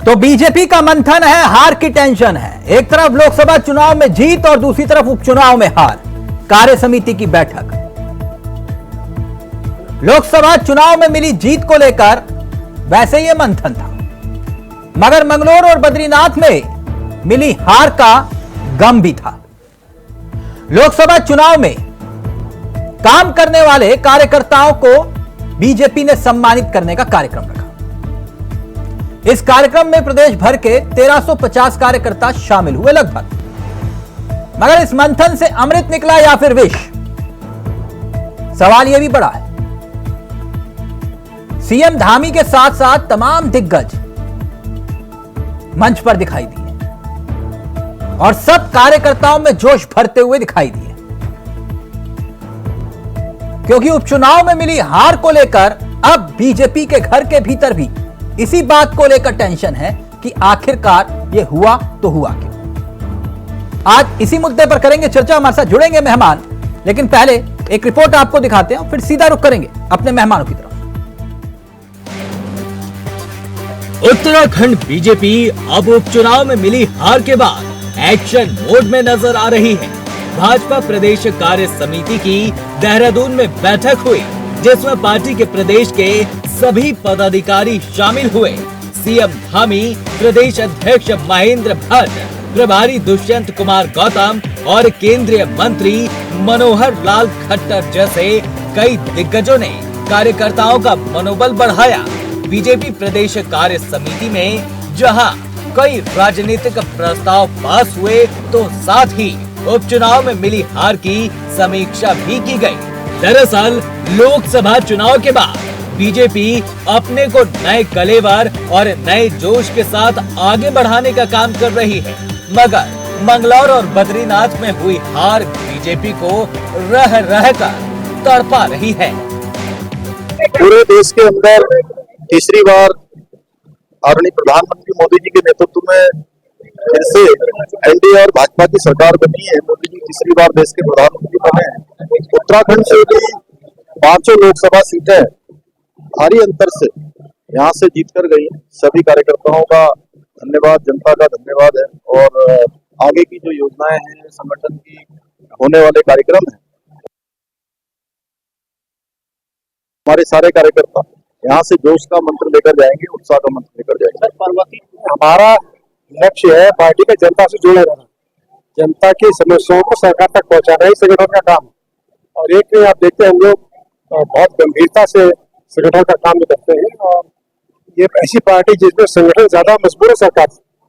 तो बीजेपी का मंथन है, हार की टेंशन है। एक तरफ लोकसभा चुनाव में जीत और दूसरी तरफ उपचुनाव में हार। कार्य समिति की बैठक। लोकसभा चुनाव में मिली जीत को लेकर वैसे यह मंथन था, मगर मंगलौर और बद्रीनाथ में मिली हार का गम भी था। लोकसभा चुनाव में काम करने वाले कार्यकर्ताओं को बीजेपी ने सम्मानित करने का कार्यक्रम रखा। इस कार्यक्रम में प्रदेश भर के 1350 कार्यकर्ता शामिल हुए लगभग। मगर इस मंथन से अमृत निकला या फिर विष, सवाल यह भी बड़ा है। सीएम धामी के साथ साथ तमाम दिग्गज मंच पर दिखाई दिए और सब कार्यकर्ताओं में जोश भरते हुए दिखाई दिए, क्योंकि उपचुनाव में मिली हार को लेकर अब बीजेपी के घर के भीतर भी इसी बात को लेकर टेंशन है कि आखिरकार यह हुआ तो हुआ क्यों। आज इसी मुद्दे पर करेंगे चर्चा। हमारे साथ जुड़ेंगे मेहमान, लेकिन पहले एक रिपोर्ट आपको दिखाते हैं, फिर सीधा रुख करेंगे अपने मेहमानों की तरफ। उत्तराखंड बीजेपी अब उपचुनाव में मिली हार के बाद एक्शन मोड में नजर आ रही है। भाजपा प्रदेश कार्य समिति की देहरादून में बैठक हुई, जिसमें पार्टी के प्रदेश के सभी पदाधिकारी शामिल हुए। सीएम धामी, प्रदेश अध्यक्ष महेंद्र भट्ट, प्रभारी दुष्यंत कुमार गौतम और केंद्रीय मंत्री मनोहर लाल खट्टर जैसे कई दिग्गजों ने कार्यकर्ताओं का मनोबल बढ़ाया। बीजेपी प्रदेश कार्य समिति में जहां कई राजनीतिक प्रस्ताव पास हुए, तो साथ ही उपचुनाव में मिली हार की समीक्षा भी की गई। दरअसल लोकसभा चुनाव के बाद बीजेपी अपने को नए कलेवर और नए जोश के साथ आगे बढ़ाने का काम कर रही है, मगर मंगलौर और बद्रीनाथ में हुई हार बीजेपी को रह कर तड़पा रही है। पूरे देश के अंदर तीसरी बार आदरणीय प्रधानमंत्री मोदी जी के नेतृत्व में फिर से एनडीए और भाजपा की सरकार बनी है। मोदी जी तीसरी बार देश के प्रधानमंत्री बने हैं। उत्तराखंड से भी 5 लोकसभा सीटें भारी अंतर से यहाँ से जीतकर गई। सभी कार्यकर्ताओं का धन्यवाद, जनता का धन्यवाद है। और आगे की जो योजनाएं हैं, संगठन की होने वाले कार्यक्रम हैं, हमारे सारे कार्यकर्ता यहाँ से जोश का मंत्र लेकर जाएंगे, उत्साह का मंत्र लेकर जाएंगे। हमारा लक्ष्य है पार्टी का जनता से जुड़े रहना, जनता की समस्याओं को सरकार तक पहुंचाना ही संगठन का काम। और एक आप देखते हैं, हम लोग बहुत गंभीरता से संगठन का काम करते हैं और ये ऐसी पार्टी जिसमें संगठन ज्यादा मजबूत है सरकार।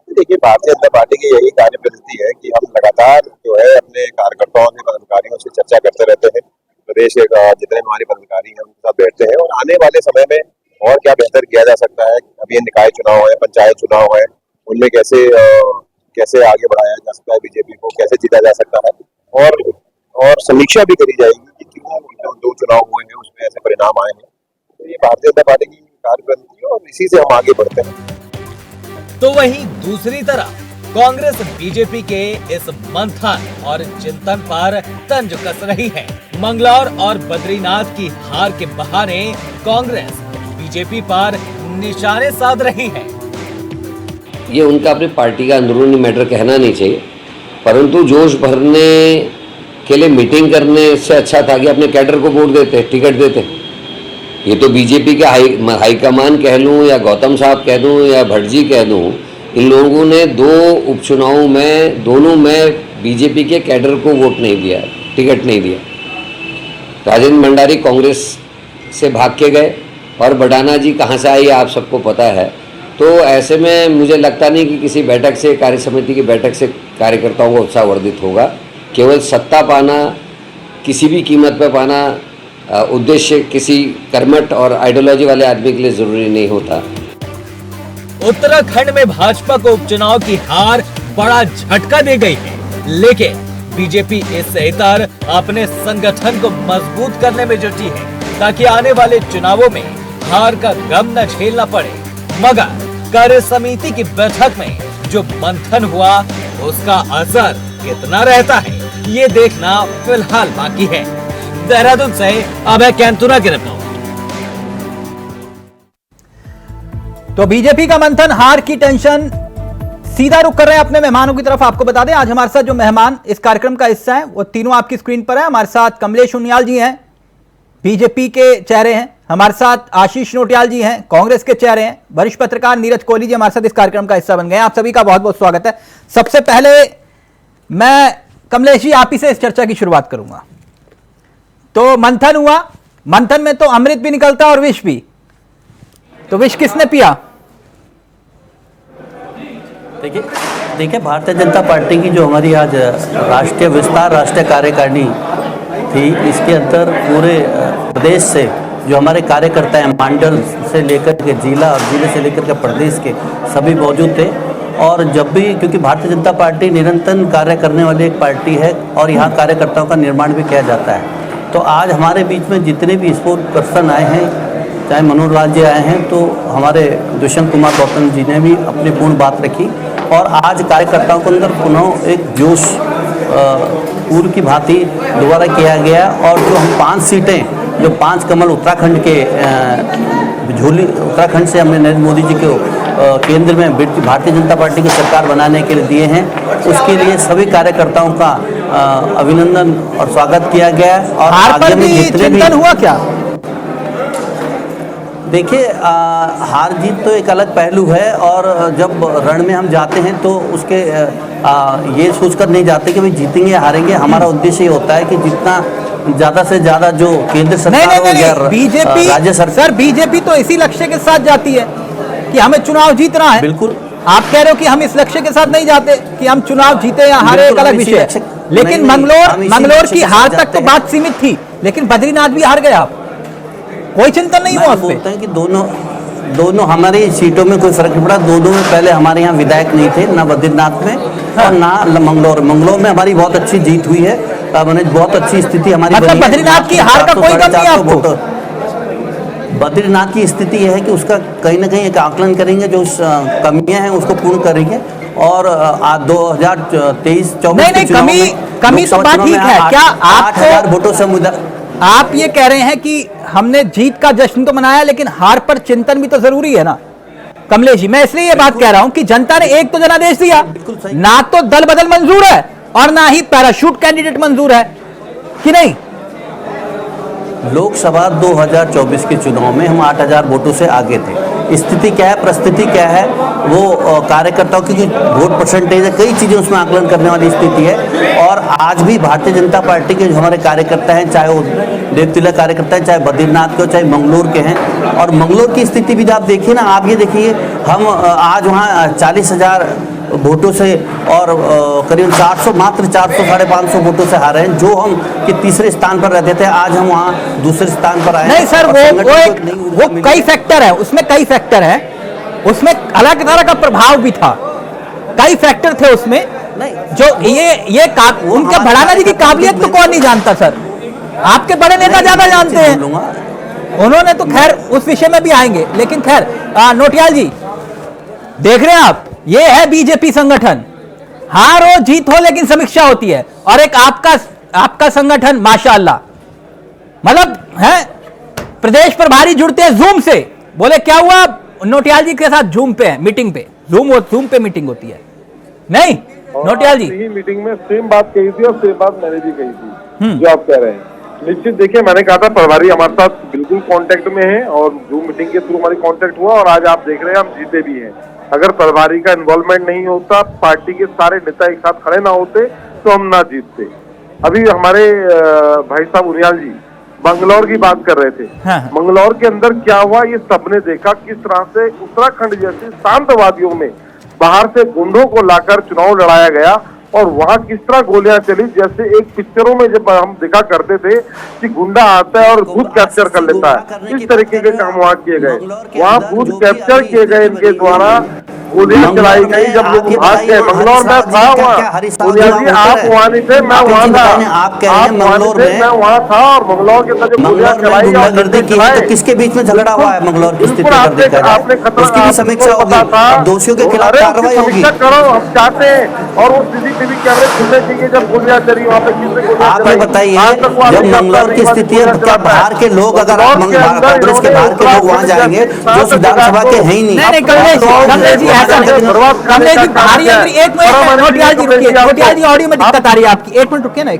देखिए, भारतीय जनता पार्टी की यही कार्य पद्धति है कि हम लगातार जो है अपने कार्यकर्ताओं से, पदाधिकारियों से चर्चा करते रहते हैं। प्रदेश के जितने हमारे पदाधिकारी हैं उनके साथ बैठते हैं और आने वाले समय में और क्या बेहतर किया जा सकता है। अभी ये निकाय चुनाव है, पंचायत चुनाव है, उनमें कैसे आगे बढ़ाया जा सकता है, बीजेपी को कैसे जीता जा सकता है। और समीक्षा भी करी जाएगी कि क्यों जो 2 चुनाव हुए हैं उसमें ऐसे परिणाम आए हैं। तो ये भारतीय जनता पार्टी की कार्यप्रणाली है और इसी से हम आगे बढ़ते हैं। तो वहीं दूसरी तरफ कांग्रेस बीजेपी के इस मंथन और चिंतन पर तंज कस रही है। मंगलौर और बद्रीनाथ की हार के बहाने कांग्रेस बीजेपी पर निशाने साध रही है। ये उनका अपनी पार्टी का अंदरूनी मैटर कहना नहीं चाहिए, परंतु जोश भरने के लिए मीटिंग करने से अच्छा था कि अपने कैडर को वोट देते, टिकट देते। ये तो बीजेपी के हाईकमान कह लूँ या गौतम साहब कह दूँ या भट्ट जी कह दूँ, इन लोगों ने 2 उपचुनावों में दोनों में बीजेपी के कैडर को वोट नहीं दिया, टिकट नहीं दिया। राजेंद्र भंडारी कांग्रेस से भाग के गए और बडाना जी कहाँ से आई आप सबको पता है। तो ऐसे में मुझे लगता नहीं कि किसी बैठक से, कार्य समिति की बैठक से कार्यकर्ताओं को उत्साहवर्धित होगा। केवल सत्ता पाना, किसी भी कीमत पर पाना उद्देश्य किसी कर्मठ और आइडियोलॉजी वाले आदमी के लिए जरूरी नहीं होता। उत्तराखंड में भाजपा को उपचुनाव की हार बड़ा झटका दे गई है, लेकिन बीजेपी इससे इतर अपने संगठन को मजबूत करने में जुटी है, ताकि आने वाले चुनावों में हार का गम न झेलना पड़े। मगर कार्य समिति की बैठक में जो मंथन हुआ, उसका असर कितना रहता है, ये देखना फिलहाल बाकी है। देहरादून से अभय कैंतुरा की रिपोर्ट। तो बीजेपी का मंथन, हार की टेंशन। सीधा रुख कर रहे हैं अपने मेहमानों की तरफ। आपको बता दें आज हमारे साथ जो मेहमान इस कार्यक्रम का हिस्सा है वो तीनों आपकी स्क्रीन पर है। हमारे साथ कमलेश उनियाल जी हैं, बीजेपी के चेहरे हैं। हमारे साथ आशीष नोटियाल जी हैं, कांग्रेस के चेहरे हैं। वरिष्ठ पत्रकार नीरज कोहली जी हमारे साथ इस कार्यक्रम का हिस्सा बन गए हैं। आप सभी का बहुत बहुत स्वागत है। सबसे पहले मैं कमलेश जी आप ही से इस चर्चा की शुरुआत करूंगा। तो मंथन हुआ, मंथन में तो अमृत भी निकलता और विष भी, तो विष किसने पिया? देखिए भारतीय जनता पार्टी की जो हमारी आज राष्ट्रीय विस्तार राष्ट्रीय कार्यकारिणी थी, इसके अंदर पूरे प्रदेश से जो हमारे कार्यकर्ता हैं, मंडल से लेकर के जिला और जिले से लेकर के प्रदेश के सभी मौजूद थे। और जब भी, क्योंकि भारतीय जनता पार्टी निरंतर कार्य करने वाली एक पार्टी है और यहाँ कार्यकर्ताओं का निर्माण भी किया जाता है, तो आज हमारे बीच में जितने भी स्पोर्ट पर्सन आए हैं, चाहे मनोहर लाल जी आए हैं, तो हमारे दुष्यंत कुमार गौतम जी ने भी अपनी पूर्ण बात रखी। और आज कार्यकर्ताओं के अंदर पुनः एक जोश पूर्व की भांति दोबारा किया गया। और जो हम 5 सीटें, जो 5 कमल उत्तराखंड के झोली, उत्तराखंड से हमने नरेंद्र मोदी जी को केंद्र में भारतीय जनता पार्टी की सरकार बनाने के लिए दिए हैं, उसके लिए सभी कार्यकर्ताओं का अभिनंदन और स्वागत किया गया। और आगे में जितने भी हुआ क्या? देखिए हार जीत तो एक अलग पहलू है, और जब रण में हम जाते हैं तो उसके ये सोचकर नहीं जाते कि भाई जीतेंगे या हारेंगे। हमारा उद्देश्य ये होता है कि जितना ज़्यादा से ज़्यादा जो केंद्र सरकार नहीं, बीजेपी, राज्य सरकार, सर बीजेपी तो इसी लक्ष्य के साथ जाती है कि हमें चुनाव जीतना है। बिल्कुल आप कह रहे हो कि हम इस लक्ष्य के साथ नहीं जाते कि हम चुनाव जीते या हारे, एक अलग विषय है। लेकिन मंगलोर की हार तक तो बात सीमित थी, लेकिन बद्रीनाथ भी हार गया, कोई चिंतन नहीं हुआ। बोलते हैं कि दोनों हमारी सीटों में कोई फर्क नहीं पड़ा। दोनों में पहले हमारे यहाँ विधायक नहीं थे, ना बद्रीनाथ में और ना मंगलौर में हमारी बहुत अच्छी जीत हुई है, बहुत अच्छी स्थिति हमारी। मतलब बद्रीनाथ की हार का कोई गम नहीं आपको? बद्रीनाथ की स्थिति यह है कि उसका कहीं ना कहीं एक आकलन करेंगे, जो कमियां हैं उसको पूर्ण करेंगे। और 2023-24 कमी तो बात ठीक है। क्या 8,000 वोटों से आप ये कह रहे हैं कि हमने जीत का जश्न तो मनाया, लेकिन हार पर चिंतन भी तो जरूरी है ना कमलेश जी? मैं इसलिए ये बात कह रहा हूं कि जनता ने एक तो जनादेश दिया, ना तो दल बदल मंजूर है और ना ही पैराशूट कैंडिडेट मंजूर है, कि नहीं? लोकसभा 2024 के चुनाव में हम 8,000 वोटों से आगे थे। स्थिति क्या है, परिस्थिति क्या है, वो कार्यकर्ताओं की जो वोट परसेंटेज है, कई चीज़ें उसमें आकलन करने वाली स्थिति है। और आज भी भारतीय जनता पार्टी के जो हमारे कार्यकर्ता हैं, चाहे वो देवतिला कार्यकर्ता हैं, चाहे बद्रीनाथ के हो, चाहे मंगलोर के हैं, और मंगलोर की स्थिति भी आप देखिए ना, आप ये देखिए, हम आज वहाँ 40,000 वोटों से और करीब 400, मात्र 400-550 वोटों से हारे हैं। जो हम कि तीसरे स्थान पर रहते थे, आज हम वहाँ दूसरे स्थान पर आए। नहीं सर, वो कई फैक्टर है, उसमें कई फैक्टर है, उसमें अलग तरह का प्रभाव भी था, कई फैक्टर थे उसमें। नहीं, जो ये उनके भड़ाना जी की काबिलियत तो कौन नहीं जानता सर, आपके बड़े नेता ज्यादा जानते हैं, उन्होंने तो खैर उस विषय में भी आएंगे। लेकिन खैर नोटियाल जी देख रहे हैं आप, ये है बीजेपी संगठन, हार हो जीत हो लेकिन समीक्षा होती है। और एक आपका संगठन माशाअल्लाह, मतलब है प्रदेश प्रभारी जुड़ते हैं जूम से। बोले क्या हुआ, नोटियाल जी के साथ जूम पे है, मीटिंग पे, जूम पे मीटिंग होती है। नहीं नोटियाल जी मीटिंग में सेम बात कही थी और सेम बात मैंने भी कही थी जो आप कह रहे हैं। निश्चित देखिए, मैंने कहा था प्रभारी हमारे साथ बिल्कुल कांटेक्ट में है और जूम मीटिंग के थ्रू हमारी कांटेक्ट हुआ, और आज आप देख रहे हैं हम जीते भी हैं। अगर प्रभारी का इन्वॉल्वमेंट नहीं होता, पार्टी के सारे नेता एक साथ खड़े ना होते, तो हम ना जीतते। अभी हमारे भाई साहब उनियाल जी मंगलौर की बात कर रहे थे। हाँ। मंगलौर के अंदर क्या हुआ ये सबने देखा, किस तरह से उत्तराखंड जैसे शांतवादियों में बाहर से गुंडों को लाकर चुनाव लड़ाया गया, और वहां किस तरह गोलियां चली। जैसे एक पिक्चरों में जब हम देखा करते थे कि गुंडा आता है और बूथ कैप्चर कर लेता है, इस तरीके के काम वहां किए गए। वहां बूथ कैप्चर किए गए इनके द्वारा, गोलियां चलाई गई जब लोग भाग गए। मंगलौर में था वहाँ, गोलियां जी आप वहाँ नहीं थे, मैं वहाँ था। आप कह रहे हैं मंगलौर में, मैं वहाँ था और मंगलौर के अंदर जो गोलियां चलाई और गुंडागर्दी की है, तो किसके बीच में झगड़ा हुआ है मंगलौर की स्थिति पर देखा जाए, उसकी भी समीक्षा होगी, दोषियों के खिलाफ कार्रवाई होगी। करो, हम चाहते हैं और वो सीसीटीवी कैमरे खुलने चाहिए जब गोलियां चली वहाँ पे, किसने गोलियां आप ये बताइए, जब मंगलौर की स्थिति है, क्या बाहर के लोग, अगर कांग्रेस के बाहर के लोग वहाँ जाएंगे जो विधानसभा के हैं ही नहीं। नहीं कमलेश जी ऐसा नहीं, कमलेश जी बाहरी, एक मिनट नोटियाल जी रुकिए, नोटियाल जी ऑडियो में दिक्कत आ रही है आपकी, एक मिनट रुकिए ना।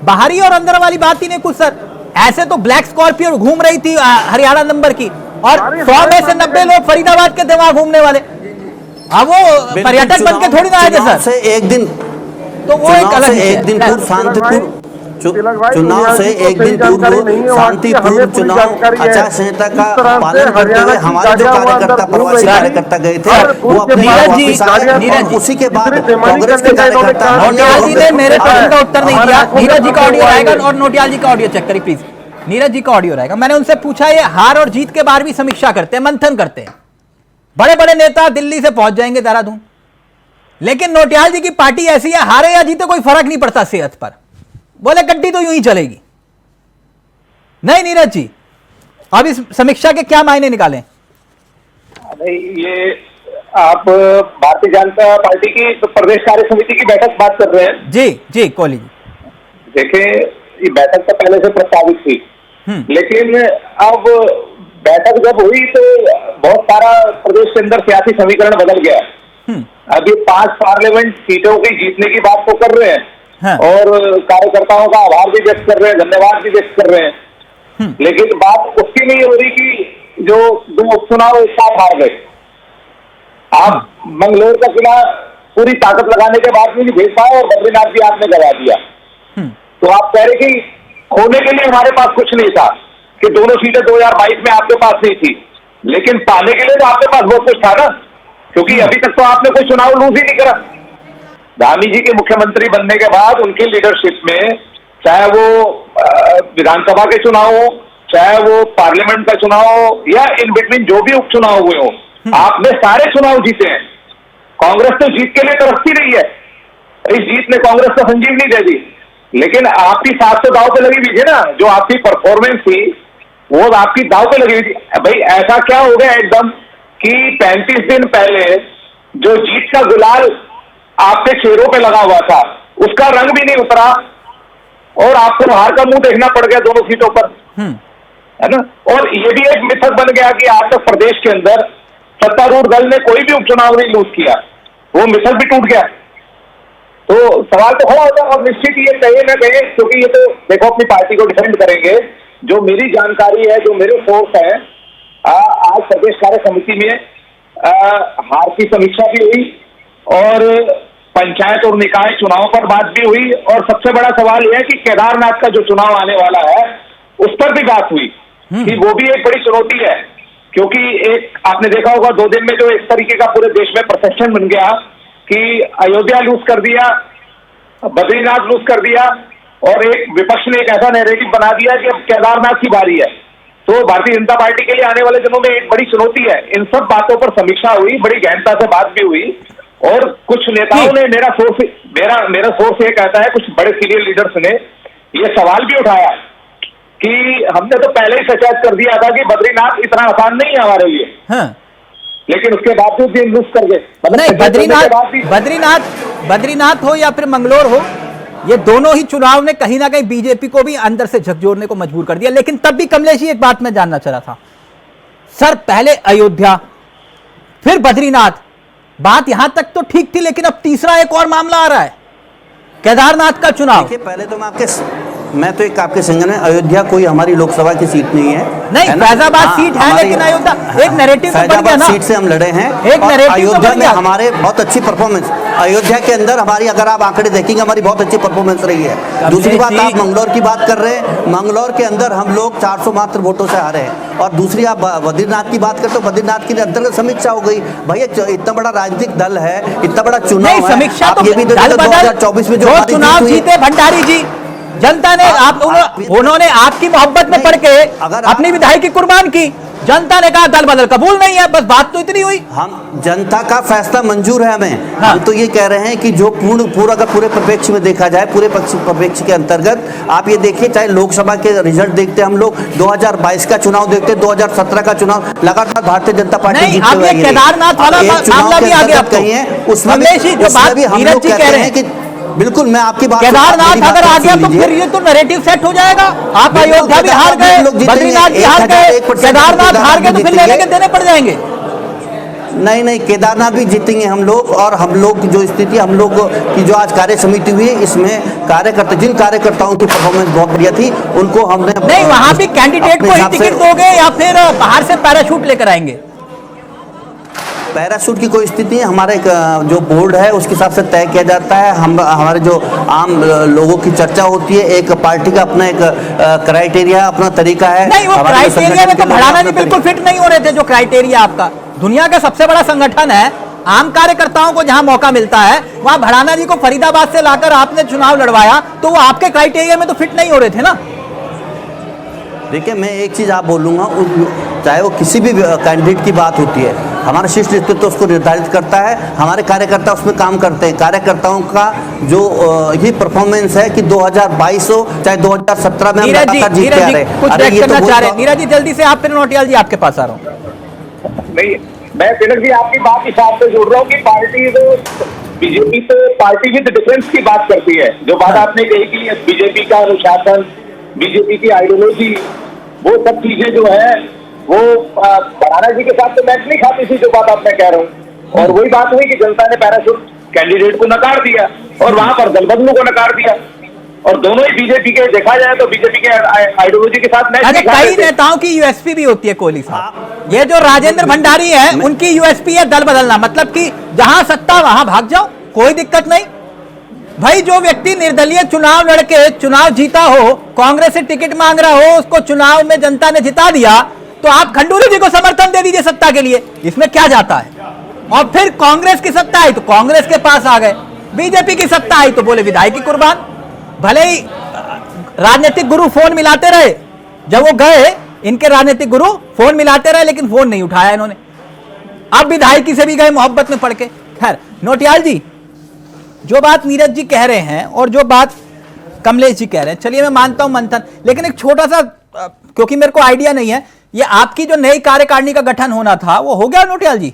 बाहरी और अंदर वाली बात ही नहीं कुछ सर, ऐसे तो ब्लैक स्कॉर्पियो घूम रही थी हरियाणा नंबर की, और 100 में से 90 लोग फरीदाबाद के थे वहां घूमने वाले। अब वो पर्यटक बन के थोड़ी ना आए थे सर, एक दिन तो वो एक अलग एक दिन पूर्व शांतिपूर्ण चुनाव से एक दिन पूर्व शांतिपूर्ण चुनाव आचार संहिता का पालन करते हुए हमारे जो कार्यकर्ता, प्रवासी कार्यकर्ता गए थे, वो अपनी वापस आ गए। उसी के बाद कांग्रेस के कार्यकर्ता, नोटियाल जी ने मेरे प्रश्न का उत्तर नहीं दिया। नीरज जी का ऑडियो आएगा और नोटियाल जी का ऑडियो चेक करिए प्लीज, नीरज जी का ऑडियो रहेगा। मैंने उनसे पूछा, ये हार और जीत के बारे भी समीक्षा करते हैं, मंथन करते हैं, बड़े बड़े नेता दिल्ली से पहुंच जाएंगे देहरादून, लेकिन नोटियाल जी की पार्टी ऐसी है, हारे या जीते कोई फर्क नहीं पड़ता सेहत पर, बोले गड्डी तो यूं ही चलेगी। नहीं नीरज जी, अब इस समीक्षा के क्या मायने निकालें? नहीं, ये आप भारतीय जनता पार्टी की प्रदेश कार्य समिति की बैठक बात कर रहे हैं? जी कोहली जी, देखें, ये बैठक तो पहले से प्रस्तावित थी, लेकिन अब बैठक जब हुई तो बहुत सारा प्रदेश के अंदर सियासी समीकरण बदल गया। अभी 5 पार्लियामेंट सीटों की जीतने की बात तो कर रहे हैं, हाँ। और कार्यकर्ताओं का आभार भी व्यक्त कर रहे हैं, धन्यवाद भी व्यक्त कर रहे हैं, लेकिन बात उसकी नहीं हो रही कि जो 2 उपचुनाव एक साथ हार गए। आप मंगलौर का किला पूरी ताकत लगाने के बाद भी नहीं भेज पाए और बद्रीनाथ भी आपने गवा दिया। तो आप कह रहे कि होने के लिए हमारे पास कुछ नहीं था, कि दोनों सीटें 2022 में आपके पास नहीं थी, लेकिन पाने के लिए तो आपके पास बहुत कुछ था ना, क्योंकि अभी तक तो आपने कोई चुनाव लूज ही नहीं करा। धामी जी के मुख्यमंत्री बनने के बाद उनकी लीडरशिप में, चाहे वो विधानसभा के चुनाव हो, चाहे वो पार्लियामेंट का चुनाव हो, या इन बिटवीन जो भी उपचुनाव हुए हो, आपने सारे चुनाव जीते हैं। कांग्रेस तो जीत के लिए तरसती रही है, इस जीत ने कांग्रेस को संजीवनी दे दी, लेकिन आपकी 700 दाव पे लगी हुई थी ना, जो आपकी परफॉर्मेंस थी वो आपकी दाव पे लगी हुई थी। भाई ऐसा क्या हो गया एकदम कि 35 दिन पहले जो जीत का गुलाल आपके चेहरों पे लगा हुआ था, उसका रंग भी नहीं उतरा और आपको हार का मुंह देखना पड़ गया दोनों सीटों पर, है ना। और ये भी एक मिथक बन गया कि आज तक प्रदेश के अंदर सत्तारूढ़ दल ने कोई भी उपचुनाव नहीं लूज किया, वो मिथक भी टूट गया। तो सवाल तो खड़ा होता है, और निश्चित ये कहे न कहे, क्योंकि ये तो देखो अपनी पार्टी को डिफेंड करेंगे। जो मेरी जानकारी है, जो मेरे सोर्स है, आज प्रदेश कार्य समिति में हार की समीक्षा भी हुई और पंचायत और निकाय चुनाव पर बात भी हुई, और सबसे बड़ा सवाल यह है कि केदारनाथ का जो चुनाव आने वाला है उस पर भी बात हुई कि वो भी एक बड़ी चुनौती है, क्योंकि एक आपने देखा होगा 2 दिन में जो इस तरीके का पूरे देश में परसेप्शन बन गया कि अयोध्या लूज कर दिया, बद्रीनाथ लूज कर दिया, और एक विपक्ष ने एक ऐसा नैरेटिव बना दिया कि अब केदारनाथ की बारी है। तो भारतीय जनता पार्टी के लिए आने वाले दिनों में एक बड़ी चुनौती है। इन सब बातों पर समीक्षा हुई, बड़ी गहनता से बात भी हुई, और कुछ नेताओं ने, मेरा सोर्स ये कहता है, कुछ बड़े सीनियर लीडर्स ने ये सवाल भी उठाया कि हमने तो पहले ही सचेत कर दिया था कि बद्रीनाथ इतना आसान नहीं है हमारे लिए, लेकिन उसके बावजूद भी लूज कर गए। नहीं, बद्रीनाथ हो या फिर मंगलौर हो, ये दोनों ही चुनाव ने कहीं ना कहीं बीजेपी को भी अंदर से झकझोरने को मजबूर कर दिया। लेकिन तब भी कमलेश जी एक बात मैं जानना चाह रहा था सर, पहले अयोध्या फिर बद्रीनाथ, बात यहां तक तो ठीक थी, लेकिन अब तीसरा एक और मामला आ रहा है, केदारनाथ का चुनाव। देखिए, पहले तो मैं तो एक आपके संज्ञान में, अयोध्या कोई हमारी लोकसभा की सीट नहीं है, नहीं फैजाबाद सीट है, लेकिन अयोध्या एक नैरेटिव बन गया ना, सीट से हम लड़े हैं, एक नैरेटिव अयोध्या में हमारे बहुत अच्छी परफॉर्मेंस, अयोध्या के अंदर हमारी, अगर आप आंकड़े देखेंगे, हमारी बहुत अच्छी परफॉर्मेंस रही है। दूसरी बात, आप मंगलौर की बात कर रहे हैं, मंगलौर के अंदर हम लोग 400 मात्र वोटों से हारे हैं। और दूसरी आप बद्रीनाथ की बात करते हो, बद्रीनाथ की अंतर्गत समीक्षा हो गई। भैया इतना बड़ा राजनीतिक दल है, इतना बड़ा चुनाव है, समीक्षा तो 2024 में जो चुनाव जीते भंडारी जी, जनता ने उन्होंने आपकी मोहब्बत में पड़ के अपनी विधायकी कुर्बान की, जनता ने कहा दल बदल कबूल नहीं है, बस बात तो इतनी हुई। हम जनता का फैसला मंजूर है हमें। हाँ। हम तो ये कह रहे हैं कि जो पूरा का पूरे परिप्रेक्ष्य में देखा जाए, पूरे परिप्रेक्ष्य के अंतर्गत आप ये देखिए, चाहे लोकसभा के रिजल्ट देखते हैं हम लोग, 2022 का चुनाव देखते हैं, 2017 का चुनाव, लगातार भारतीय जनता पार्टी नहीं, जीतते अब हुए ये आई है। केदारनाथ वाला अब एक चुनाव मामला के भी आ गया अंतर्गत कहीं है, उसमें कमलेश जी, जो बात भी हम नीरज लोग जी कहते कह रहे हैं कि बिल्कुल, मैं आपकी बात, केदारनाथ अगर आ गया तो फिर ये तो नैरेटिव सेट हो जाएगा। आप अयोध्या भी हार गए, बद्रीनाथ भी हार गए, केदारनाथ हार गए तो फिर लेने के देने पड़ जाएंगे। नहीं, केदारनाथ भी जीतेंगे हम लोग। और हम लोग की जो स्थिति, हम लोग की जो आज कार्य समिति हुई, इसमें कार्यकर्ता, जिन कार्यकर्ताओं की परफॉर्मेंस बहुत बढ़िया थी, उनको हमने नहीं, वहां भी कैंडिडेट को ही टिकट दोगे या फिर बाहर से पैराशूट लेकर आएंगे? पैराशूट की कोई स्थिति है, हमारे जो बोर्ड है उसके हिसाब से तय किया जाता है। हमारे जो आम लोगों की चर्चा होती है, एक पार्टी का अपना एक क्राइटेरिया, अपना तरीका है। नहीं, वो क्राइटेरिया में तो भड़ाना जी बिल्कुल फिट नहीं हो रहे थे। जो क्राइटेरिया आपका, दुनिया का सबसे बड़ा संगठन है, आम कार्यकर्ताओं को जहां मौका मिलता है वहां भड़ाना जी को फरीदाबाद से लाकर आपने चुनाव लड़वाया, तो वो आपके क्राइटेरिया में तो फिट नहीं हो रहे थे ना। देखिए, मैं एक चीज़ आप बोलूँगा, चाहे वो किसी भी कैंडिडेट की बात होती है, हमारा शीर्ष नेतृत्व उसको निर्धारित करता है, हमारे कार्यकर्ता उसमें काम करते हैं। कार्यकर्ताओं का जो ही परफॉर्मेंस है कि 2022 हो चाहे 2017 में हम लगातार जीतते आ रहे हैं। कुछ व्यक्त करना चाह रहे हैं नीरज जी, जल्दी से, आप फिर नौटियाल जी आपके पास आ रहा हूँ। नहीं, मैं तिलक जी आपकी बात हिसाब से जोड़ रहा हूँ कि पार्टी बीजेपी तो पार्टी विद डिफरेंस की बात करती है। जो बात आपने कही कि बीजेपी का अनुशासन, बीजेपी की आइडियोलॉजी, वो सब चीजें जो है वो भड़ाना जी के साथ तो मैच नहीं खाती थी, जो बात आप मैं कह रहा हूँ। और वही बात हुई कि जनता ने पैराशूट कैंडिडेट को नकार दिया और वहां पर दल बदलू को नकार दिया, और दोनों ही बीजेपी के, देखा जाए तो बीजेपी के आइडियोलॉजी के साथ मैच नहीं खाते कई थे। नेताओं की यूएसपी भी होती है कोहली साहब। ये जो राजेंद्र भंडारी है, उनकी यूएसपी है दल बदलना, मतलब कि जहां सत्ता वहां भाग जाओ, कोई दिक्कत नहीं। भाई, जो व्यक्ति निर्दलीय चुनाव लड़के चुनाव जीता हो, कांग्रेस से टिकट मांग रहा हो, उसको चुनाव में जनता ने जिता दिया, तो आप खंडूरी जी को समर्थन दे दीजिए सत्ता के लिए, इसमें क्या जाता है। और फिर कांग्रेस की सत्ता आई तो कांग्रेस के पास आ गए, बीजेपी की सत्ता आई तो बोले विधायक की कुर्बान। भले ही राजनीतिक गुरु फोन मिलाते रहे, जब वो गए इनके राजनीतिक गुरु फोन मिलाते रहे, लेकिन फोन नहीं उठाया इन्होंने। अब विधायकी से भी गए मोहब्बत में पड़ के। खैर, नौटियाल जी, जो बात नीरज जी कह रहे हैं और जो बात कमलेश जी कह रहे हैं, चलिए मैं मानता हूं मंथन, लेकिन एक छोटा सा, क्योंकि मेरे को आइडिया नहीं है, ये आपकी जो नई कार्यकारिणी का गठन होना था वो हो गया नौटियाल जी?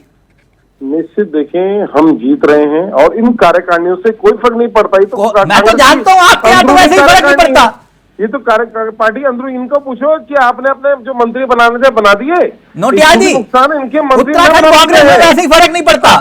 निश्चित देखें, हम जीत रहे हैं और इन कार्यकारिणियों से कोई फर्क नहीं पड़ता। ही तो मैं तो जानता हूँ आपके यहाँ तो वैसे ही फर्क नहीं पड़ता। ये तो पार्टी अंदर, इनको पूछो कि आपने अपने जो मंत्री बनाने थे बना दिए? नौटियाल जी, नुकसान इनके मंत्री, उत्तराखंड कांग्रेस में वैसे ही फर्क नहीं पड़ता।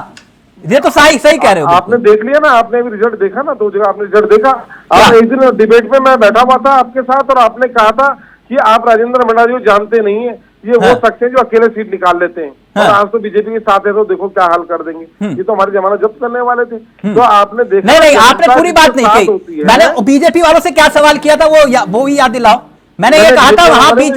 ये तो सही कह रहे हो। आपने देख लिया ना, आपने भी रिजल्ट देखा ना, 2 जगह आपने रिजल्ट देखा। आप एक दिन डिबेट में मैं बैठा हुआ था आपके साथ और आपने कहा था कि आप राजेंद्र भंडारी को जानते नहीं है, ये वो शख्स हैं जो अकेले सीट निकाल लेते हैं, और आज तो बीजेपी के साथ है तो देखो क्या हाल कर देंगे, ये तो हमारी जमानत जब्त करने वाले थे। तो आपने देखा नहीं, आपने पूरी बात नहीं कही। मैंने बीजेपी वालों से क्या सवाल किया था वो ही याद दिलाओ। मैंने ये कहा था वहां भी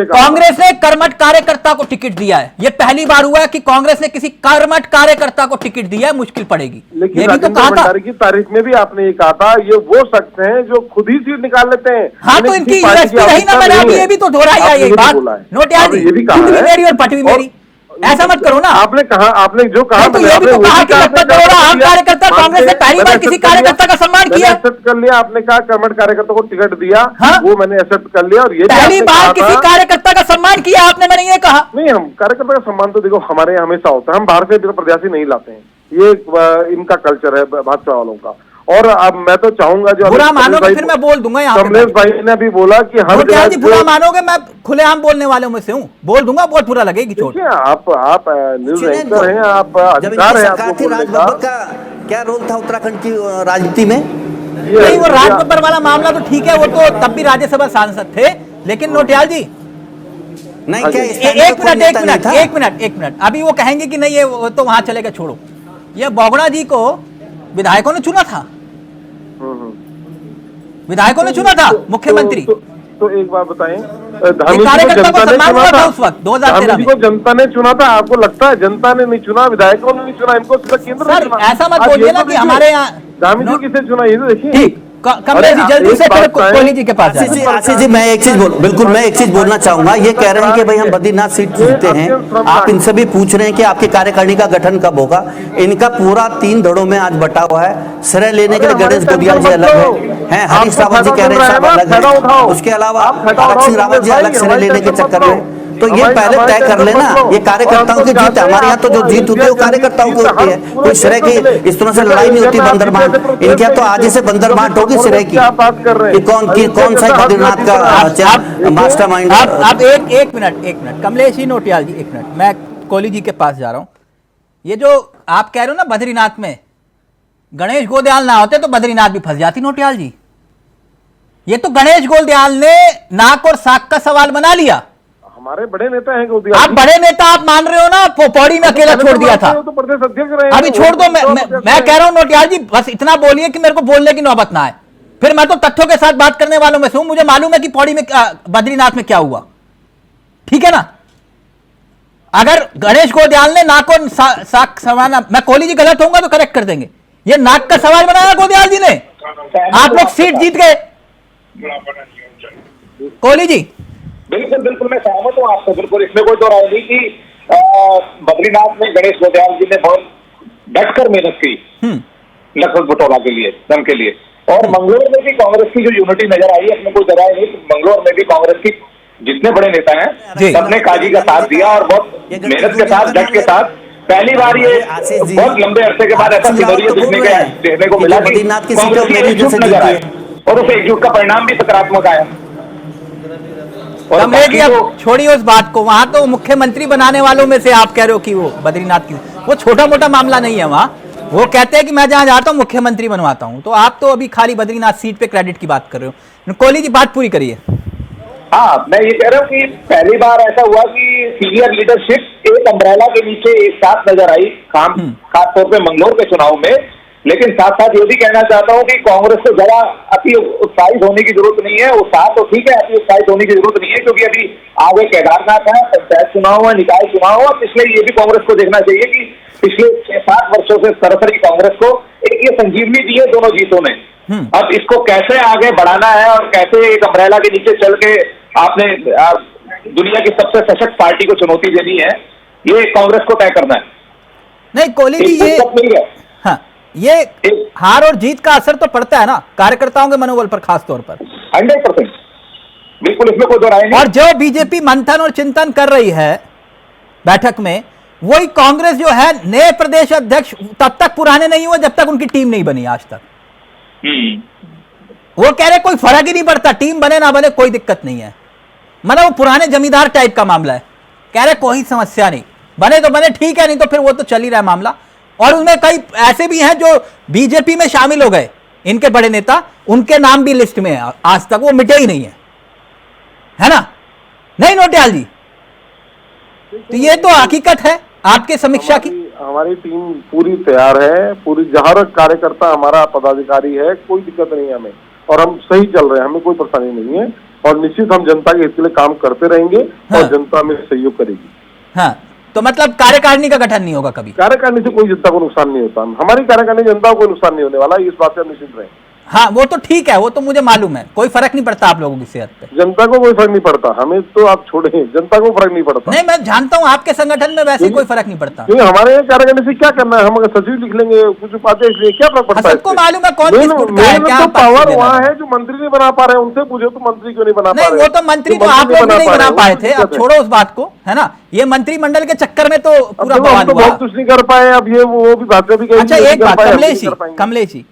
कांग्रेस ने कर्मठ कार्यकर्ता को टिकट दिया है। ये पहली बार हुआ है कि कांग्रेस ने किसी कर्मठ कार्यकर्ता को टिकट दिया है, मुश्किल पड़ेगी। लेकिन ये भी तो कहा था की तारीख में भी आपने ये कहा था, ये वो शख्स हैं जो खुद ही सीट निकाल लेते हैं। हाँ, तो इनकी यूएसपी रही ना, मैंने अभी ये भी तो दोहराई है ये बात। नोटियाल जी, खुद भी मेरी और पट भी मेरी, ऐसा मत करो ना। आपने कहा, आपने जो कहा, तो ये भी तो कहा कि लखपत बड़ौदा आम कार्यकर्ता कांग्रेस ने पहली बार किसी कार्यकर्ता का सम्मान किया। एक्सेप्ट कर लिया, आपने कहा कर्मठ कार्यकर्ता को टिकट दिया, वो मैंने एक्सेप्ट कर लिया। और ये पहली बार किसी कार्यकर्ता का सम्मान किया आपने, मैंने ये कहा। नहीं, हम कार्यकर्ता का सम्मान तो देखो हमारे यहाँ हमेशा होता है, हम बाहर से प्रत्याशी नहीं लाते हैं, ये इनका कल्चर है भाजपा वालों का। और अब मैं तो चाहूंगा, जो बुरा मानोगे फिर मैं बोल दूंगा यहाँ पे। कमलेश भाई ने भी बोला कि हम जी, बुरा मानोगे, मैं खुलेआम बोलने वालों में से हूँ, बोल दूंगा, बहुत बुरा लगेगी चोट। आप न्यूज एंकर हैं, आप अधिकार है आपको बोलने का। क्या रोल था उत्तराखंड की राजनीति में? नहीं, वो राज बब्बर वाला मामला तो ठीक है, वो तो तब भी राज्यसभा सांसद थे, लेकिन नौटियाल जी नहीं, क्या एक मिनट, अभी वो कहेंगे कि नहीं ये तो वहां चलेगा, छोड़ो। ये बोगड़ा जी को विधायकों ने चुना था, विधायकों ने चुना था मुख्यमंत्री। तो एक बात बताएं, कार्यकर्ता को सम्मान हुआ था उस वक्त 2013 में। जनता ने चुना था, आपको लगता है जनता ने नहीं चुना, विधायकों ने नहीं चुना, इनको केंद्र ने चुना। ऐसा मत बोलिए ना कि हमारे यहाँ धामी जी किसे चुना, ये तो देखिए। ठीक, कमलेश जी जल्दी से फिर कोहली जी के पास जाएं। आशीष जी मैं एक चीज बोलना चाहूंगा। ये कह रहे हैं कि भाई हम बद्रीनाथ सीट जीतते हैं, आप इनसे भी पूछ रहे हैं कि आपकी कार्यकारिणी का गठन कब होगा। इनका पूरा 3 धड़ों में आज बटा हुआ है। श्रेय लेने के लिए गणेश गोदियाल जी अलग हैं, हरीश रावत जी कह रहे हैं सब अलग है, उसके अलावा भगत सिंह रावत जी अलग श्रेय लेने के चक्कर में। तो ये पहले तय कर लेना, ये कार्यकर्ताओं की जीत है। हमारे यहाँ तो जो जीत होती है वो कार्यकर्ताओं की होती है, कोई श्रेय की इस तरह से लड़ाई नहीं होती बंदरबांट। इनके यहाँ तो आज से बंदरबांट होगी श्रेय की कि कौन सा बद्रीनाथ का मास्टरमाइंड। आप एक मिनट कमलेश जी नोटियाल जी, एक मिनट, मैं कोहली जी के पास जा रहा हूं। ये जो आप कह रहे हो ना बद्रीनाथ में गणेश गोदयाल ना होते तो बद्रीनाथ भी फंस जाती नोटियाल जी। ये तो गणेश गोदयाल ने नाक और साक का सवाल बना लिया। हमारे बड़े नेता हैं आप बड़े नेता आप मान रहे हो ना, पौड़ी में अकेला छोड़ दिया था, तो प्रदेश अध्यक्ष रहे। अभी छोड़ दो। मैं कह रहा हूं नोटियाल जी बस इतना बोलिए कि मेरे को बोलने की नौबत ना आए, फिर मैं तो तथ्यों के साथ बात करने वालों में से हूं। मुझे मालूम है कि पौड़ी में बद्रीनाथ में क्या हुआ, ठीक है ना। अगर गणेश गोदयाल ने नाक और साक सवाना, मैं कोहली जी गलत होऊंगा तो करेक्ट कर देंगे, ये नाक का सवाल बनाया गोदयाल जी ने, आप लोग सीट जीत गए। कोहली जी बिल्कुल मैं सहमत हूँ आपसे, बिल्कुल इसमें कोई दो राय नहीं कि बद्रीनाथ में गणेश गोदयाल जी ने बहुत डटकर मेहनत की लखपत बटोला के लिए, दम के लिए। और मंगलोर में भी कांग्रेस की जो यूनिटी नजर आई है, इसमें कोई राय नहीं। मंगलोर में भी कांग्रेस की जितने बड़े नेता हैं सबने काजी का साथ दिया और बहुत मेहनत के साथ, डट के साथ। पहली बार ये बहुत लंबे अरसे के बाद ऐसा सिनेरियो देखने को मिला कि कांग्रेस की एकजुट नजर आए और उस एकजुट का परिणाम भी सकारात्मक आया। कमलेश जी अब छोड़िए उस बात को, वहां तो मुख्यमंत्री बनाने वालों में से आप कह रहे हो कि वो बद्रीनाथ की, वो छोटा मोटा मामला नहीं है। वहां वो कहते हैं कि मैं जहां जाता हूं मुख्यमंत्री बनवाता हूं, तो आप तो अभी खाली बद्रीनाथ सीट पे क्रेडिट की बात कर रहे हो। कोहली जी बात पूरी करिए। हाँ, मैं ये कह रहा हूँ कि पहली बार ऐसा हुआ कि सीनियर लीडरशिप एक अम्ब्रेला के नीचे एक साथ नजर आई, खासतौर पे मंगलोर के चुनाव में। लेकिन साथ साथ ये भी कहना चाहता हूँ कि कांग्रेस को जरा अति उत्साहित होने की जरूरत नहीं है। उत्साह तो ठीक है, अति उत्साहित होने की जरूरत नहीं है, क्योंकि अभी आगे केदारनाथ है, पंचायत चुनाव है, निकाय चुनाव है। पिछले ये भी कांग्रेस को देखना चाहिए कि पिछले 6-7 वर्षों से सरसरी कांग्रेस को एक ये संजीवनी दी है दोनों जीतों में। अब इसको कैसे आगे बढ़ाना है और कैसे एक अम्ब्रेला के नीचे चल के आपने दुनिया की सबसे सशक्त पार्टी को चुनौती देनी है, ये कांग्रेस को तय करना है। नहीं कोहली जी, ये हार और जीत का असर तो पड़ता है ना कार्यकर्ताओं के मनोबल पर, खास तौर पर 100%, बिल्कुल इसमें कोई दो राय नहीं। और जो बीजेपी मंथन और चिंतन कर रही है बैठक में, वही कांग्रेस जो है नए प्रदेश अध्यक्ष तब तक पुराने नहीं हुए जब तक उनकी टीम नहीं बनी आज तक। वो कह रहे कोई फर्क ही नहीं पड़ता, टीम बने ना बने कोई दिक्कत नहीं है। मतलब वो पुराने जमींदार टाइप का मामला है, कह रहे कोई समस्या नहीं, बने तो बने ठीक है, नहीं तो फिर वो तो चल ही रहा है मामला। और उनमें कई ऐसे भी हैं जो बीजेपी में शामिल हो गए, इनके बड़े नेता, उनके नाम भी लिस्ट में है, आज तक वो मिटे ही नहीं है ना। नहीं नोटियाल जी, तो ये तो हकीकत है आपके समीक्षा की। हमारी टीम पूरी तैयार है, पूरी जहाँ कार्यकर्ता हमारा पदाधिकारी है, कोई दिक्कत नहीं है हमें, और हम सही चल रहे हैं, हमें कोई परेशानी नहीं है। और निश्चित हम जनता के हित के लिए काम करते रहेंगे। हाँ। और जनता में सहयोग करेगी। हाँ, तो मतलब कार्यकारिणी का गठन नहीं होगा कभी? कार्यकारिणी से कोई जनता को नुकसान नहीं होता, हमारी कार्यकारिणी जनता को कोई नुकसान नहीं होने वाला, इस बात से हम निश्चित रहें। हाँ वो तो ठीक है, वो तो मुझे मालूम है, कोई फर्क नहीं पड़ता आप लोगों की सेहत पे। जनता को कोई फर्क नहीं पड़ता, हमें तो आप छोड़े, जनता को फर्क नहीं पड़ता। नहीं, मैं जानता हूँ आपके संगठन में वैसे कोई फर्क नहीं पड़ता, क्योंकि हमारे कार्यकारिणी से क्या करना है, हम अगर सचिव लिख लेंगे कुछ बातें, इसलिए क्या फर्क पड़ता है? सबको मालूम है कौन किस गुट का है, क्या पावर वहाँ है जो मंत्री नहीं बना पा रहे, उनसे पूछो तो मंत्री क्यों नहीं बना पा रहे? वो तो मंत्री तो आप लोग नहीं बना पाए थे, अब छोड़ो उस बात को, है ना। ये मंत्रिमंडल के चक्कर में तो पूरा बवाल हुआ, बहुत कुछ नहीं कर पाए। अब ये वो भी भाजपा भी। अच्छा एक बात कमलेश जी,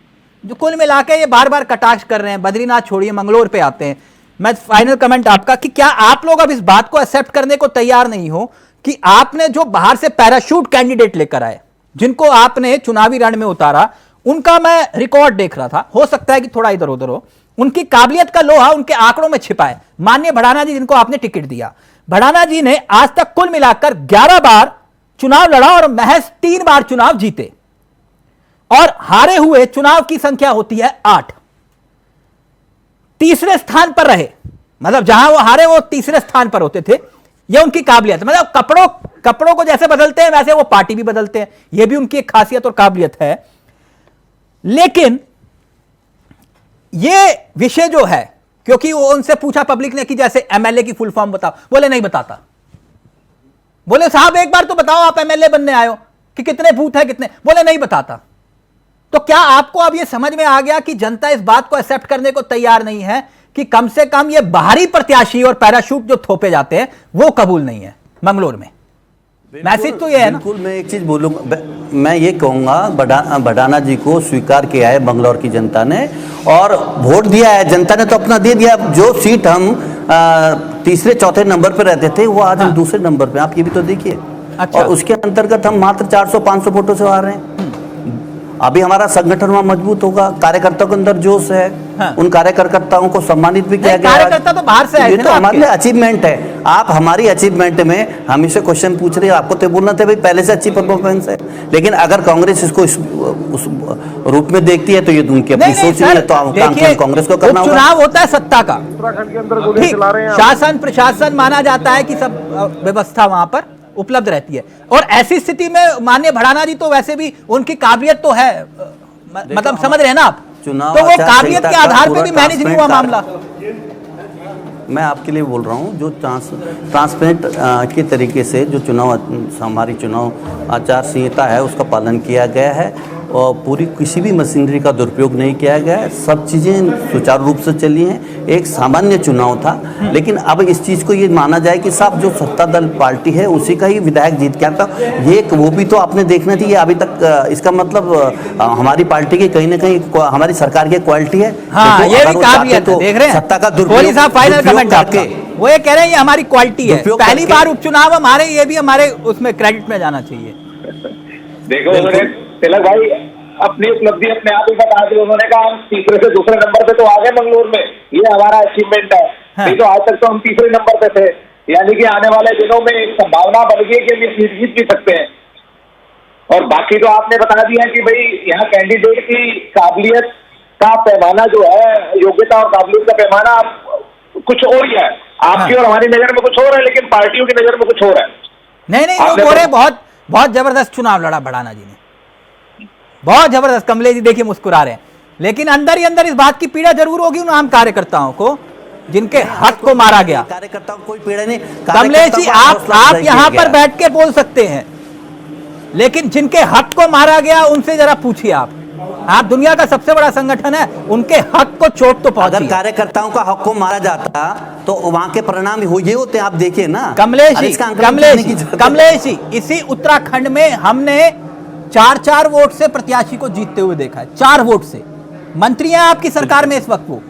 जो कुल मिला के ये बार बार कटाक्ष कर रहे हैं, बद्रीनाथ छोड़िए मंगलोर पे आते हैं, मैं फाइनल कमेंट आपका कि क्या आप लोग अब इस बात को एक्सेप्ट करने को तैयार नहीं हो कि आपने जो बाहर से पैराशूट कैंडिडेट लेकर आए, जिनको आपने चुनावी रण में उतारा, उनका मैं रिकॉर्ड देख रहा था, हो सकता है कि थोड़ा इधर उधर हो, उनकी काबिलियत का लोहा उनके आंकड़ों में छिपा है। माननीय भड़ाना जी जिनको आपने टिकट दिया, भड़ाना जी ने आज तक कुल मिलाकर 11 बार चुनाव लड़ा और महज 3 बार चुनाव जीते, और हारे हुए चुनाव की संख्या होती है 8। तीसरे स्थान पर रहे, मतलब जहां वो हारे वो तीसरे स्थान पर होते थे। ये उनकी काबिलियत, मतलब कपड़ों को जैसे बदलते हैं वैसे वो पार्टी भी बदलते हैं, ये भी उनकी एक खासियत और काबिलियत है। लेकिन ये विषय जो है, क्योंकि वो उनसे पूछा पब्लिक ने कि जैसे एमएलए की फुल फॉर्म बताओ, बोले नहीं बताता। बोले साहब एक बार तो बताओ, आप एमएलए बनने आए हो, कि कितने बूथ है कितने, बोले नहीं बताता। तो क्या आपको अब ये समझ में आ गया कि जनता इस बात को एक्सेप्ट करने को तैयार नहीं है कि कम से कम ये बाहरी प्रत्याशी और पैराशूट जो थोपे जाते हैं वो कबूल नहीं है मंगलोर में? मैसेज तो ये है ना। बिल्कुल, मैं एक चीज बोलूंगा, मैं ये कहूंगा भडाना जी को स्वीकार किया है बंगलौर की जनता ने, और वोट दिया है जनता ने, तो अपना दे दिया। जो सीट हम तीसरे चौथे नंबर पे रहते थे वो आज हम दूसरे नंबर पे, आप ये भी तो देखिए। अच्छा। और उसके अंतर्गत हम मात्र 400-500 वोटों से आ रहे हैं। अभी हमारा संगठन वहां मजबूत होगा, कार्यकर्ताओं के अंदर जोश है। हाँ। उन कार्यकर्ताओं को सम्मानित भी किया गया। कार्यकर्ता तो बाहर से आए ये थे तो ना हमारे आपके। लिए अचीवमेंट है। आप हमारी अचीवमेंट में हम इसे क्वेश्चन पूछ रहे हैं, आपको तो बोलना था भाई पहले से अच्छी परफॉर्मेंस है। लेकिन अगर कांग्रेस इसको उस रूप में देखती है तो ये उनकी अपनी सोच नहीं है, तो काम कांग्रेस को करना होगा। चुनाव होता है सत्ता का, उत्तराखंड के अंदर गोली चला रहे हैं। शासन प्रशासन माना जाता है कि सब व्यवस्था वहां पर उपलब्ध रहती है, और ऐसी स्थिति में माननीय भडाना जी तो वैसे भी उनकी काबिलियत तो है, मतलब समझ रहे हैं ना आप, चुनाव तो वो आचार काबिलियत के संहिता का आधार पे पूरा भी मैनेज नहीं हुआ मामला। मैं आपके लिए बोल रहा हूँ, जो ट्रांसपेरेंट के तरीके से जो हमारी चुनाव आचार संहिता है उसका पालन किया गया है, और पूरी किसी भी मशीनरी का दुरुपयोग नहीं किया गया है। सब चीज़ें सुचारू रूप से चली हैं। एक सामान्य चुनाव था, लेकिन अब इस चीज़ को ये माना जाए कि साहब जो सत्ता दल पार्टी है उसी का ही विधायक जीत के आता, ये वो भी तो आपने देखना चाहिए। अभी तक इसका मतलब हमारी पार्टी की कहीं ना कहीं हमारी सरकार की क्वालिटी है। हाँ, ये भी काबिलियत है, देख रहे हैं सत्ता का कोहली साहब फाइनल कमेंट करके वो ये कह रहे हैं ये हमारी क्वालिटी है। पहली बार उपचुनाव हमारे, ये भी हमारे उसमें क्रेडिट में जाना चाहिए। देखो उन्होंने तिलक भाई अपनी उपलब्धि अपने आप ही बता दी। उन्होंने कहा हम तीसरे से दूसरे नंबर पे तो आ गए मंगलोर में, ये हमारा अचीवमेंट है। नहीं तो आज तक तो हम तीसरे नंबर पे थे, यानी कि आने वाले दिनों में एक संभावना बन गई कि हम ये सीट जीत भी सकते हैं। और बाकी तो आपने बता दिया कि भाई यहाँ कैंडिडेट की काबिलियत का पैमाना जो है, योग्यता और काबिलियत का पैमाना कुछ और ही है। आपकी और हमारी नजर में कुछ और है, लेकिन पार्टियों की नजर में कुछ और है। नहीं वो बोले बहुत जबरदस्त चुनाव लड़ा भडाना जी ने, बहुत जबरदस्त। कमलेश जी देखिए मुस्कुरा रहे हैं, लेकिन अंदर ही अंदर इस बात की पीड़ा जरूर होगी उन आम कार्यकर्ताओं को जिनके हक को मारा गया। कार्यकर्ताओं को कोई पीड़ा नहीं। कमलेश जी आप यहाँ पर बैठ के बोल सकते हैं, लेकिन जिनके हक को मारा गया उनसे जरा पूछिए। आप दुनिया का सबसे बड़ा संगठन है, उनके हक को चोट तो पहुंची। अगर कार्यकर्ताओं का हक को मारा जाता तो वहां के परिणाम ये होते हैं, आप देखिए ना। कमलेश जी इसी उत्तराखंड में हमने 4 वोट से प्रत्याशी को जीतते हुए देखा है, 4 वोट से। मंत्री हैं आपकी सरकार में इस वक्त, वो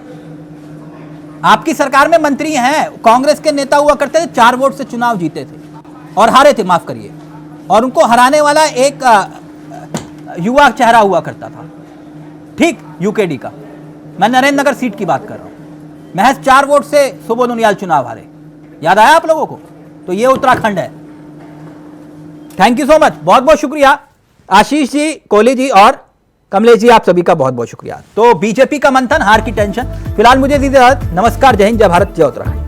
आपकी सरकार में मंत्री हैं, कांग्रेस के नेता हुआ करते थे, 4 वोट से चुनाव जीते थे और हारे थे, माफ करिए। और उनको हराने वाला एक युवा चेहरा हुआ करता था, ठीक, यूकेडी का। मैं नरेंद्र नगर सीट की बात कर रहा हूं। महज 4 वोट से सुबोध उनियाल चुनाव हारे। याद आया आप लोगों को? तो ये उत्तराखंड है। थैंक यू सो मच, बहुत बहुत शुक्रिया आशीष जी, कोहली जी और कमलेश जी, आप सभी का बहुत बहुत शुक्रिया। तो बीजेपी का मंथन, हार की टेंशन। फिलहाल मुझे दीजिए इजाजत। नमस्कार, जय हिंद, जय भारत, जय उत्तराखंड।